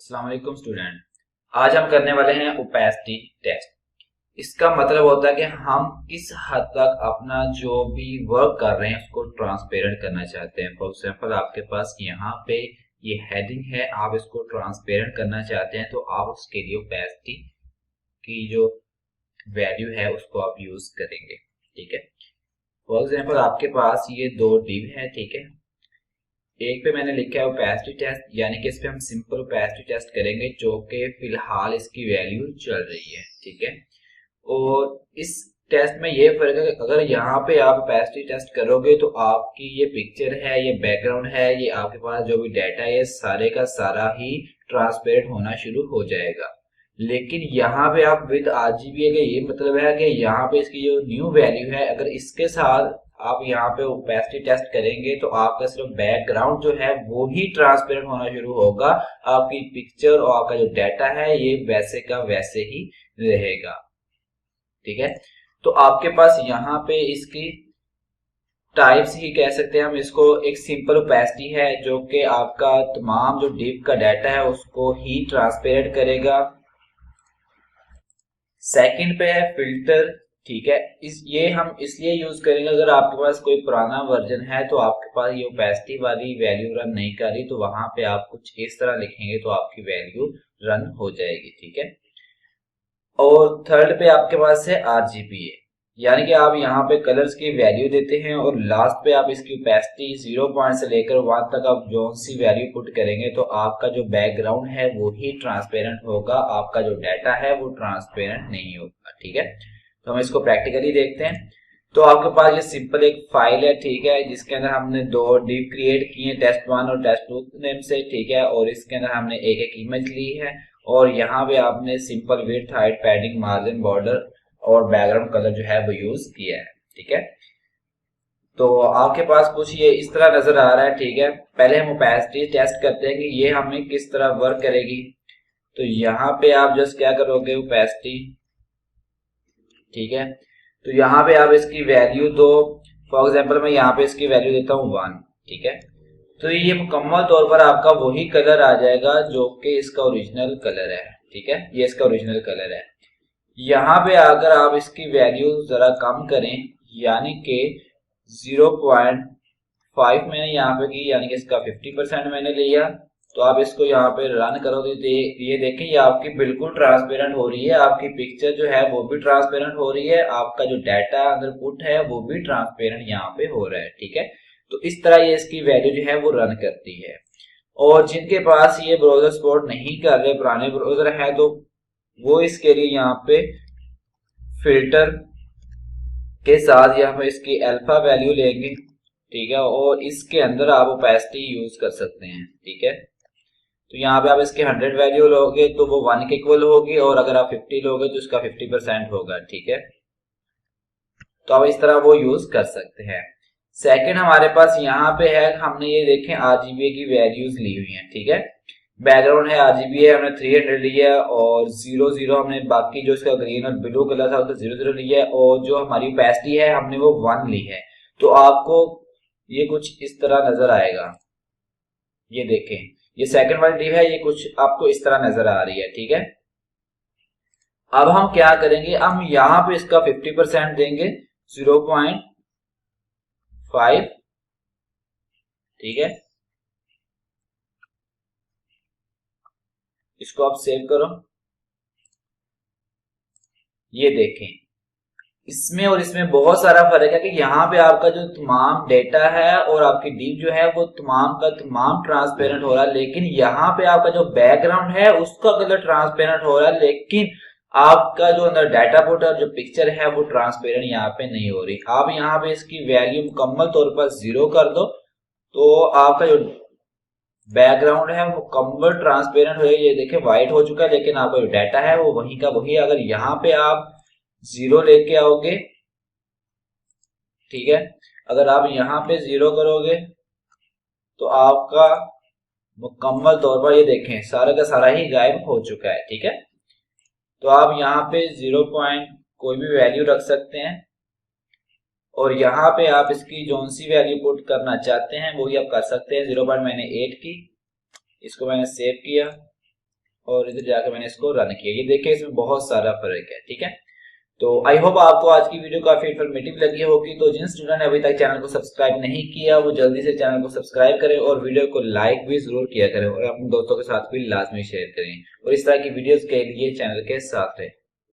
अस्सलाम वालेकुम स्टूडेंट। आज हम करने वाले हैं ओपेसिटी टेस्ट। इसका मतलब होता है कि हम किस हद तक अपना जो भी वर्क कर रहे हैं उसको ट्रांसपेरेंट करना चाहते हैं। फॉर एग्जांपल आपके पास यहाँ पे ये हेडिंग है, आप इसको ट्रांसपेरेंट करना चाहते हैं तो आप उसके लिए ओपेसिटी की जो वैल्यू है उसको आप यूज करेंगे। ठीक है, फॉर एग्जांपल आपके पास ये दो डिव है। ठीक है, एक पे मैंने लिखा है ओपेसिटी टेस्ट, यानी कि इस पे हम सिंपल ओपेसिटी टेस्ट करेंगे जो कि फिलहाल इसकी वैल्यू चल रही है। ठीक है, और इस टेस्ट में ये फर्क है कि अगर यहाँ पे आप ओपेसिटी टेस्ट करोगे तो आपकी ये पिक्चर है, ये बैकग्राउंड है, ये आपके पास जो भी डाटा है, ये सारे का सारा ही ट्रांसपेरेंट होना शुरू हो जाएगा। लेकिन यहाँ पे आप विद आरजीबी का ये मतलब है कि यहाँ पे इसकी जो न्यू वैल्यू है, अगर इसके साथ आप यहाँ पे ओपेसिटी टेस्ट करेंगे तो आपका सिर्फ बैकग्राउंड जो है वो ही ट्रांसपेरेंट होना शुरू होगा। आपकी पिक्चर और आपका जो डाटा है ये वैसे का वैसे ही रहेगा। ठीक है, तो आपके पास यहाँ पे इसकी टाइप्स ही कह सकते हैं हम इसको। एक सिंपल ओपेसिटी है जो कि आपका तमाम जो डिव का डाटा है उसको ही ट्रांसपेरेंट करेगा। सेकंड पे है फिल्टर। ठीक है, ये हम इसलिए यूज करेंगे अगर आपके पास कोई पुराना वर्जन है तो आपके पास ये ओपेसिटी वाली वैल्यू रन नहीं कर रही, तो वहां पे आप कुछ इस तरह लिखेंगे तो आपकी वैल्यू रन हो जाएगी। ठीक है, और थर्ड पे आपके पास है आरजीबीए, यानी कि आप यहाँ पे कलर्स की वैल्यू देते हैं और लास्ट पे आप इसकी ओपेसिटी 0 पॉइंट से लेकर 1 तक आप जो सी वैल्यू पुट करेंगे तो आपका जो बैकग्राउंड है वो ही ट्रांसपेरेंट होगा, आपका जो डाटा है वो ट्रांसपेरेंट नहीं होगा। ठीक है, तो हम इसको प्रैक्टिकली देखते हैं। तो आपके पास ये सिंपल एक फाइल है। ठीक है, जिसके अंदर हमने दो डिव क्रिएट किए, टेस्ट1 और टेस्ट2 नेम से। ठीक है, और इसके अंदर हमने एक एक इमेज ली है और यहाँ पे आपने simple width, height, padding, margin, border और बैकग्राउंड कलर जो है वो यूज किया है। ठीक है, तो आपके पास कुछ ये इस तरह नजर आ रहा है। ठीक है, पहले हम ओपेसिटी टेस्ट करते हैं कि ये हमें किस तरह वर्क करेगी। तो यहाँ पे आप जस्ट क्या करोगे, ओपेसिटी। ठीक है, तो यहाँ पे आप इसकी वैल्यू दो। फॉर एग्जाम्पल मैं यहाँ पे इसकी वैल्यू देता हूँ 1। ठीक है, तो ये मुकम्मल तौर पर आपका वही कलर आ जाएगा जो कि इसका ओरिजिनल कलर है। ठीक है, ये इसका ओरिजिनल कलर है। यहाँ पे अगर आप इसकी वैल्यू जरा कम करें, यानी कि 0.5 मैंने यहाँ पे की, यानी कि इसका 50% मैंने लिया, तो आप इसको यहाँ पे रन करोगे तो ये देखें ये आपकी बिल्कुल ट्रांसपेरेंट हो रही है। आपकी पिक्चर जो है वो भी ट्रांसपेरेंट हो रही है, आपका जो डाटा अंदर पुट है वो भी ट्रांसपेरेंट यहाँ पे हो रहा है। ठीक है, तो इस तरह ये इसकी वैल्यू जो है वो रन करती है। और जिनके पास ये ब्राउजर सपोर्ट नहीं कर रहे, पुराने ब्राउजर है, तो वो इसके लिए यहाँ पे फिल्टर के साथ यहाँ पे इसकी अल्फा वैल्यू लेंगे। ठीक है, और इसके अंदर आप ओपेसिटी यूज कर सकते हैं। ठीक है, तो यहाँ पे आप इसके 100 वैल्यू लोगे तो वो 1 के इक्वल होगी, और अगर आप 50 लोगे तो इसका 50% होगा। ठीक है, तो आप इस तरह वो यूज कर सकते हैं। सेकंड हमारे पास यहाँ पे है, हमने ये देखें आरजीबी की वैल्यूज ली हुई हैं। ठीक है, बैकग्राउंड है आरजीबी है, हमने 300 लिया है, और 00 हमने बाकी जो इसका ग्रीन और ब्लू कलर था उसका 00 लिया है, और जो हमारी ओपेसिटी है हमने वो 1 ली है। तो आपको ये कुछ इस तरह नजर आएगा। ये देखें, ये सेकंड वाली डिव है, ये कुछ आपको इस तरह नजर आ रही है। ठीक है, अब हम क्या करेंगे, हम यहाँ पे इसका 50% देंगे, 0.5। ठीक है, इसको आप सेव करो। ये देखें, इसमें और इसमें बहुत सारा फर्क है कि यहाँ पे आपका जो तमाम डेटा है और आपकी डिव जो है वो तमाम का तमाम ट्रांसपेरेंट हो रहा है, लेकिन यहाँ पे आपका जो बैकग्राउंड है उसका कलर ट्रांसपेरेंट हो रहा है, लेकिन आपका जो अंदर डाटा पुट और जो पिक्चर है वो ट्रांसपेरेंट यहाँ पे नहीं हो रही। आप यहाँ पे इसकी वैल्यू मुकम्मल तौर पर 0 कर दो तो आपका जो बैकग्राउंड है वो मुकम्मल ट्रांसपेरेंट हो, ये देखें व्हाइट हो चुका है, लेकिन आपका जो डाटा है वो वही का वही। अगर यहाँ पे आप 0 लेके आओगे, ठीक है, अगर आप यहाँ पे 0 करोगे तो आपका मुकम्मल तौर पर ये देखें सारा का सारा ही गायब हो चुका है। ठीक है, तो आप यहाँ पे 0 पॉइंट कोई भी वैल्यू रख सकते हैं, और यहाँ पे आप इसकी जो सी वैल्यू पुट करना चाहते हैं वही आप कर सकते हैं। 0 पॉइंट मैंने 8 की, इसको मैंने सेव किया। और इधर जाकर मैंने इसको रन किया। ये देखिए इसमें बहुत सारा फर्क है, ठीक है। तो आई होप आपको आज की वीडियो काफी इन्फॉर्मेटिव लगी होगी। तो जिन स्टूडेंट ने अभी तक चैनल को सब्सक्राइब नहीं किया वो जल्दी से चैनल को सब्सक्राइब करें और वीडियो को लाइक भी जरूर किया करें और अपने दोस्तों के साथ भी लाजमी शेयर करें और इस तरह की वीडियोस के लिए चैनल के साथ रहें।